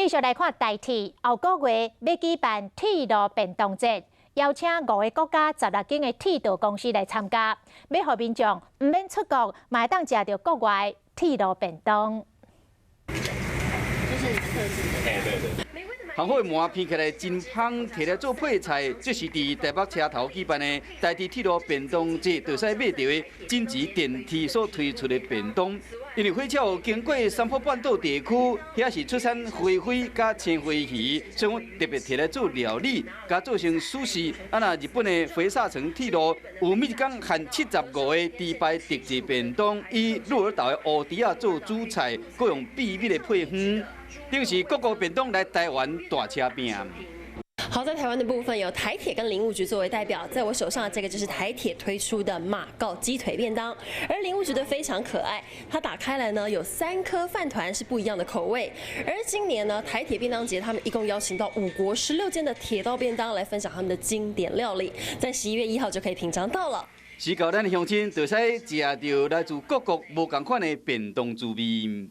继续来看台铁，后个月要举办铁路便当节，邀请5个国家16间的铁道公司来参加，要让民众唔免出国，嘛会当食到国外铁路便当。就是特制的。对。红火麻片起来真香，摕来做配菜。这是伫台北车头举办的台铁铁路便当节，就使买到的紧急电梯所推出的便当。因为火车经过三浦半岛地区，遐是出产花卉甲青花鱼，所以特别摕来做料理，甲做成寿司。啊那日本的回沙城铁路有每天限75个迪拜特制便当，以鹿儿岛的乌猪仔做主菜，各用秘密的配方。等于是各国便当来台湾大车拼。好，在台湾的部分有台铁跟林务局作为代表，在我手上的这个就是台铁推出的马告鸡腿便当，而林务局的非常可爱，它打开来呢有3颗饭团是不一样的口味，而今年呢台铁便当节他们一共邀请到5国16间的铁道便当来分享他们的经典料理，在11月1号就可以品尝到了。是到咱的乡亲，就使食到来自各国无同款的便当滋味。